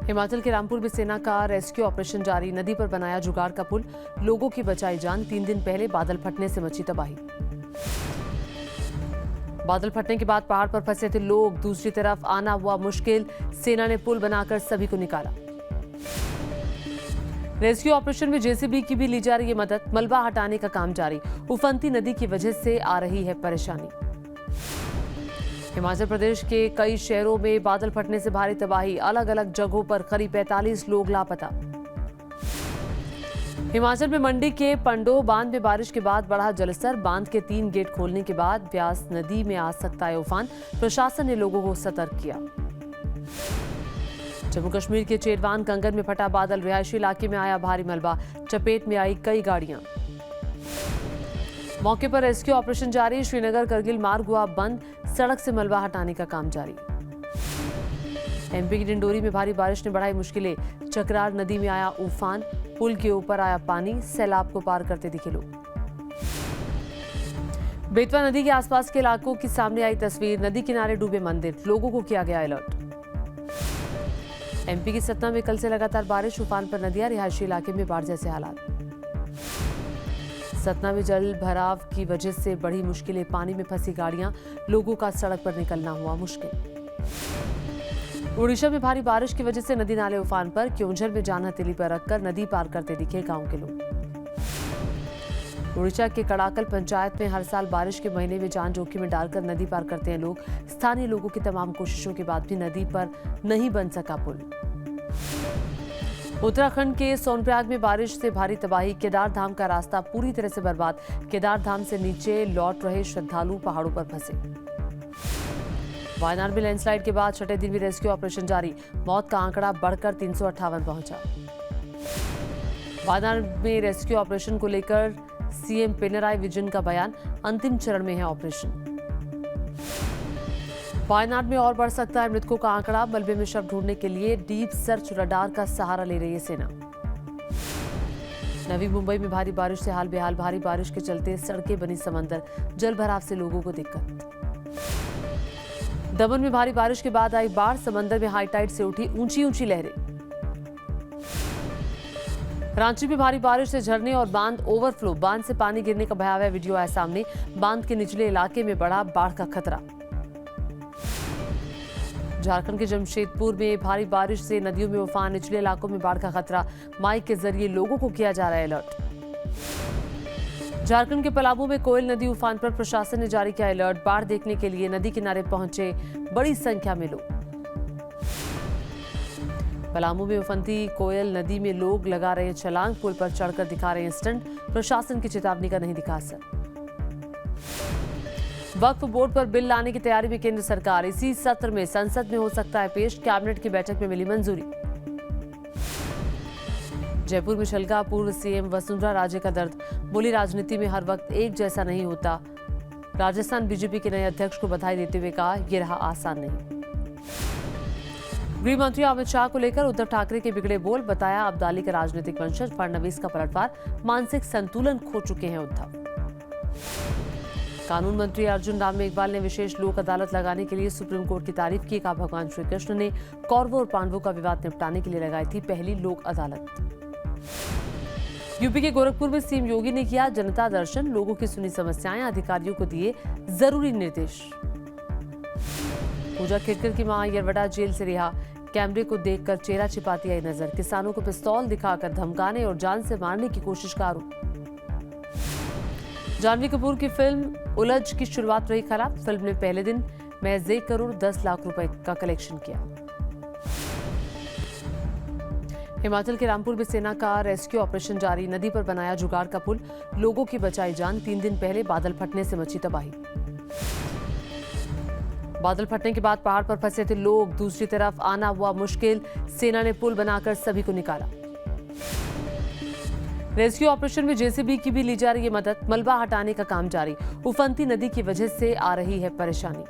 हिमाचल के रामपुर में सेना का रेस्क्यू ऑपरेशन जारी। नदी पर बनाया जुगाड़ का पुल, लोगों की बचाई जान। 3 दिन पहले बादल फटने से मची तबाही। बादल फटने के बाद पहाड़ पर फंसे थे लोग, दूसरी तरफ आना हुआ मुश्किल। सेना ने पुल बनाकर सभी को निकाला। रेस्क्यू ऑपरेशन में जेसीबी की भी ली जा रही है मदद। मलबा हटाने का काम जारी। उफनती नदी की वजह से आ रही है परेशानी। हिमाचल प्रदेश के कई शहरों में बादल फटने से भारी तबाही। अलग अलग जगहों पर करीब 45 लोग लापता। हिमाचल में मंडी के पंडो बांध में बारिश के बाद बढ़ा जलस्तर। बांध के 3 गेट खोलने के बाद व्यास नदी में आ सकता है उफान। प्रशासन ने लोगों को सतर्क किया। जम्मू कश्मीर के चेरवान कंगन में फटा बादल। रिहायशी इलाके में आया भारी मलबा। चपेट में आई कई गाड़ियां। मौके पर रेस्क्यू ऑपरेशन जारी। श्रीनगर करगिल मार्ग हुआ बंद। सड़क से मलबा हटाने का काम जारी। एमपी की डिंडोरी में भारी बारिश ने बढ़ाई मुश्किलें। चक्रार नदी में आया उफान। पुल के ऊपर आया पानी। सैलाब को पार करते दिखे लोग। बेतवा नदी के आसपास के इलाकों की सामने आई तस्वीर। नदी किनारे डूबे मंदिर। लोगों को किया गया अलर्ट। एमपी की सतना में कल से लगातार बारिश। उफान पर नदियां। रिहायशी इलाके में बाढ़ जैसे हालात। सतना में जल भराव की वजह से बढ़ी मुश्किलें। पानी में फंसी गाड़ियां। लोगों का सड़क पर निकलना हुआ मुश्किल। उड़ीसा में भारी बारिश की वजह से नदी नाले उफान पर। क्योंझर में जान हथेली पर रखकर नदी पार करते दिखे गांव के लोग। उड़ीसा के कड़ाकल पंचायत में हर साल बारिश के महीने में जान जोखिम में डालकर नदी पार करते हैं लोग। स्थानीय लोगों की तमाम कोशिशों के बाद भी नदी पर नहीं बन सका पुल। उत्तराखंड के सोनप्रयाग में बारिश से भारी तबाही। केदार धाम का रास्ता पूरी तरह से बर्बाद। केदार धाम से नीचे लौट रहे श्रद्धालु पहाड़ों पर फंसे। वायनाड में लैंडस्लाइड के बाद छठे दिन भी रेस्क्यू ऑपरेशन जारी। मौत का आंकड़ा बढ़कर 358 पहुंचा। वायनाड में रेस्क्यू ऑपरेशन को लेकर सीएम पिनराई विजयन का बयान। अंतिम चरण में है ऑपरेशन। वायनाड में और बढ़ सकता है मृतकों का आंकड़ा। मलबे में शव ढूंढने के लिए डीप सर्च रडार का सहारा ले रही है सेना। नवी मुंबई में भारी बारिश से हाल बेहाल। भारी बारिश के चलते सड़कें बनी समंदर। जल भराव से लोगों को दिक्कत। दमन में भारी बारिश के बाद आई बाढ़। समंदर में हाई टाइड से उठी ऊंची ऊंची लहरें। रांची में भारी बारिश से झरने और बांध ओवरफ्लो। बांध से पानी गिरने का भयावह वीडियो आया सामने। बांध के निचले इलाके में बढ़ा बाढ़ का खतरा। झारखंड के जमशेदपुर में भारी बारिश से नदियों में उफान। निचले इलाकों में बाढ़ का खतरा। माइक के जरिए लोगों को किया जा रहा है अलर्ट। झारखंड के पलामू में कोयल नदी उफान पर। प्रशासन ने जारी किया अलर्ट। बाढ़ देखने के लिए नदी किनारे पहुंचे बड़ी संख्या में लोग। पलामू में उफनती कोयल नदी में लोग लगा रहे छलांग। पुल पर चढ़कर दिखा रहे स्टंट। प्रशासन की चेतावनी का नहीं दिखा असर। वक्फ बोर्ड पर बिल लाने की तैयारी में केंद्र सरकार। इसी सत्र में संसद में हो सकता है पेश। कैबिनेट की बैठक में मिली मंजूरी। जयपुर में छलका पूर्व सीएम वसुंधरा राजे का दर्द। बोली राजनीति में हर वक्त एक जैसा नहीं होता। राजस्थान बीजेपी के नए अध्यक्ष को बधाई देते हुए कहा, यह रहा आसान नहीं। गृह मंत्री अमित शाह को लेकर उद्धव ठाकरे के बिगड़े बोल। बताया अब्दाली का राजनीतिक वंशज। फडणवीस का पलटवार। मानसिक संतुलन खो चुके हैं उद्धव। कानून मंत्री अर्जुन राम मेघवाल ने विशेष लोक अदालत लगाने के लिए सुप्रीम कोर्ट की तारीफ की। कहा, भगवान श्री कृष्ण ने कौरवों और पांडवों का विवाद निपटाने के लिए लगाई थी पहली लोक अदालत। यूपी के गोरखपुर में सीएम योगी ने किया जनता दर्शन। लोगों की सुनी समस्याएं। अधिकारियों को दिए जरूरी निर्देश। पूजा खेड़कर की मां यरवड़ा जेल से रिहा। कैमरे को देखकर चेहरा छिपाती आई नजर। किसानों को पिस्तौल दिखाकर धमकाने और जान से मारने की कोशिश का आरोप। जानवी कपूर की फिल्म उलझ की शुरुआत रही खराब। फिल्म ने पहले दिन महज 1 करोड़ 10 लाख रुपए का कलेक्शन किया। हिमाचल के रामपुर में सेना का रेस्क्यू ऑपरेशन जारी। नदी पर बनाया जुगाड़ का पुल, लोगों की बचाई जान। 3 दिन पहले बादल फटने से मची तबाही। बादल फटने के बाद पहाड़ पर फंसे थे लोग, दूसरी तरफ आना हुआ मुश्किल। सेना ने पुल बनाकर सभी को निकाला। रेस्क्यू ऑपरेशन में जेसीबी की भी ली जा रही है मदद। मलबा हटाने का काम जारी। उफनती नदी की वजह से आ रही है परेशानी।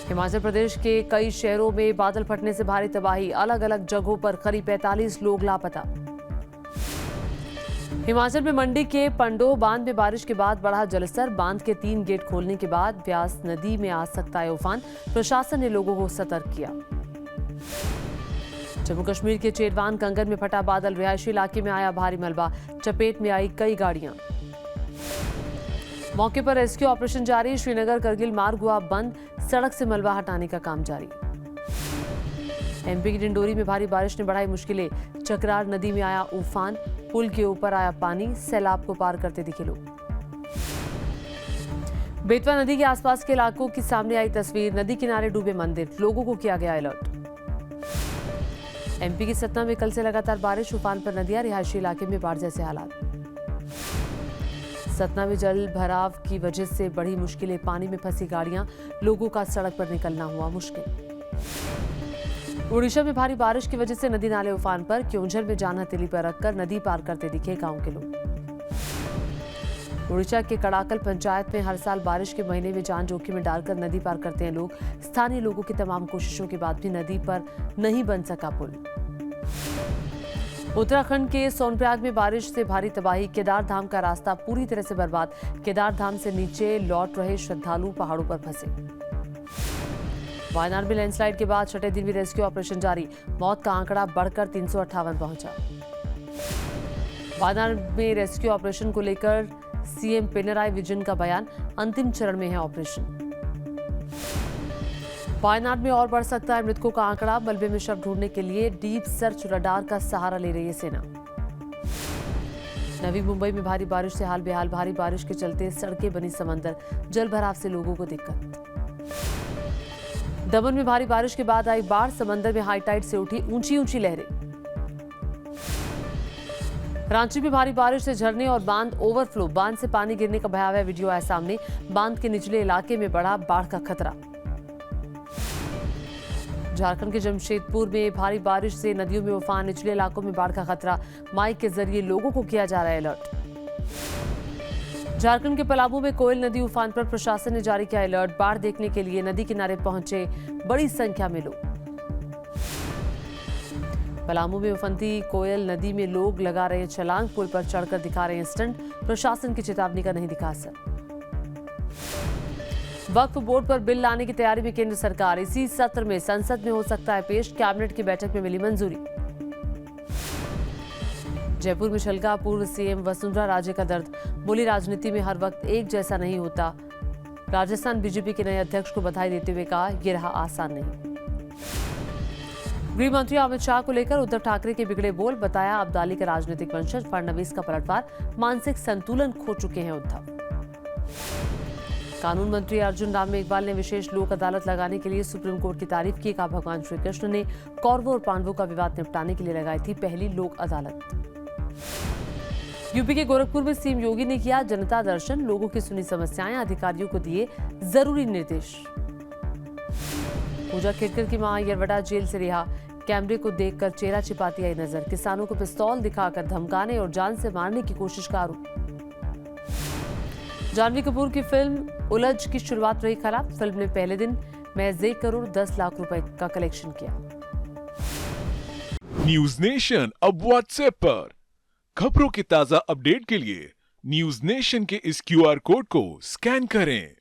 हिमाचल प्रदेश के कई शहरों में बादल फटने से भारी तबाही। अलग अलग जगहों पर करीब 45 लोग लापता। हिमाचल में मंडी के पंडो बांध में बारिश के बाद बढ़ा जलस्तर। बांध के 3 गेट खोलने के बाद व्यास नदी में आ सकता है उफान। प्रशासन ने लोगों को सतर्क किया। जम्मू कश्मीर के चेरवान कंगन में फटा बादल, रिहायशी इलाके में आया भारी मलबा, चपेट में आई कई गाड़ियां। मौके पर रेस्क्यू ऑपरेशन जारी, श्रीनगर करगिल मार्ग हुआ बंद, सड़क से मलबा हटाने का काम जारी। एमपी की डिंडोरी में भारी बारिश ने बढ़ाई मुश्किलें, चकरार नदी में आया उफान, पुल के ऊपर आया पानी, सैलाब को पार करते दिखे लोग। बेतवा नदी के आसपास के इलाकों की सामने आई तस्वीर, नदी किनारे डूबे मंदिर, लोगों को किया गया अलर्ट। एमपी की सतना में कल से लगातार बारिश, उफान पर नदियां, रिहायशी इलाके में बाढ़ जैसे हालात। सतना में जल भराव की वजह से बढ़ी मुश्किलें, पानी में फंसी गाड़ियां, लोगों का सड़क पर निकलना हुआ मुश्किल। ओडिशा में भारी बारिश की वजह से नदी नाले उफान पर, क्योंझर में जान हथेली पर रखकर नदी पार करते दिखे गांव के लोग। ओडिशा के कड़ाकल पंचायत में हर साल बारिश के महीने में जान जोखिम में डालकर नदी पार करते हैं लोग। स्थानीय लोगों की तमाम कोशिशों के बाद भी नदी पर नहीं बन सका पुल। उत्तराखंड के सोनप्रयाग में बारिश से भारी तबाही, केदार धाम का रास्ता पूरी तरह से बर्बाद, केदार धाम से नीचे लौट रहे श्रद्धालु पहाड़ों पर फंसे। वायनाड में लैंडस्लाइड के बाद छठे दिन भी रेस्क्यू ऑपरेशन जारी, मौत का आंकड़ा बढ़कर 358 पहुंचा। वायनाड में रेस्क्यू ऑपरेशन को लेकर सीएम पिनराई विजयन का बयान, अंतिम चरण में है ऑपरेशन। वायनाड में और बढ़ सकता है मृतकों का आंकड़ा, मलबे में शव ढूंढने के लिए डीप सर्च रडार का सहारा ले रही है सेना। नवी मुंबई में भारी बारिश से हाल बेहाल, भारी बारिश के चलते सड़कें बनी समंदर, जल भराव से लोगों को दिक्कत। दमन में भारी बारिश के बाद आई बाढ़, समंदर में हाई टाइड से उठी ऊंची ऊंची लहरें। रांची में भारी बारिश से झरने और बांध ओवरफ्लो, बांध से पानी गिरने का भयावह वीडियो आया सामने, बांध के निचले इलाके में बढ़ा बाढ़ का खतरा। झारखंड के जमशेदपुर में भारी बारिश से नदियों में उफान, निचले इलाकों में बाढ़ का खतरा, माइक के जरिए लोगों को किया जा रहा है अलर्ट। झारखंड के पलामू में कोयल नदी उफान पर, प्रशासन ने जारी किया अलर्ट, बाढ़ देखने के लिए नदी किनारे पहुंचे बड़ी संख्या में लोग। पलामू में उफनती कोयल नदी में लोग लगा रहे छलांग, पुल पर चढ़कर दिखा रहे स्टंट, प्रशासन की चेतावनी का नहीं दिखा असर। वक्फ बोर्ड पर बिल लाने की तैयारी में केंद्र सरकार, इसी सत्र में संसद में हो सकता है पेश, कैबिनेट की बैठक में मिली मंजूरी। जयपुर में छलका पूर्व सीएम वसुंधरा राजे का दर्द, बोली राजनीति में हर वक्त एक जैसा नहीं होता। राजस्थान बीजेपी के नए अध्यक्ष को बधाई देते हुए कहा, यह रहा आसान नहीं। गृह मंत्री अमित शाह को लेकर उद्धव ठाकरे के बिगड़े बोल, बताया अब्दाली का राजनीतिक वंशज, फडणवीस का पलटवार, मानसिक संतुलन खो चुके हैं उद्धव। कानून मंत्री अर्जुन राम मेघवाल ने विशेष लोक अदालत लगाने के लिए सुप्रीम कोर्ट की तारीफ की, कहा भगवान श्री कृष्ण ने कौरवों और पांडवों का विवाद निपटाने के लिए लगाई थी पहली लोक अदालत। यूपी के गोरखपुर में सीएम योगी ने किया जनता दर्शन, लोगों की सुनी समस्याएं, अधिकारियों को दिए जरूरी निर्देश। पूजा खेड़कर की मां यरवड़ा जेल से रिहा, कैमरे को देखकर चेहरा छिपाती आई नजर, किसानों को पिस्तौल दिखाकर धमकाने और जान से मारने की कोशिश का आरोप। जानवी कपूर की फिल्म उलझ की शुरुआत रही खराब, फिल्म ने पहले दिन महज 1 करोड़ 10 लाख रुपए का कलेक्शन किया। न्यूज नेशन अब व्हाट्सएप पर खबरों की ताजा अपडेट के लिए न्यूज नेशन के इस क्यूआर कोड को स्कैन करें।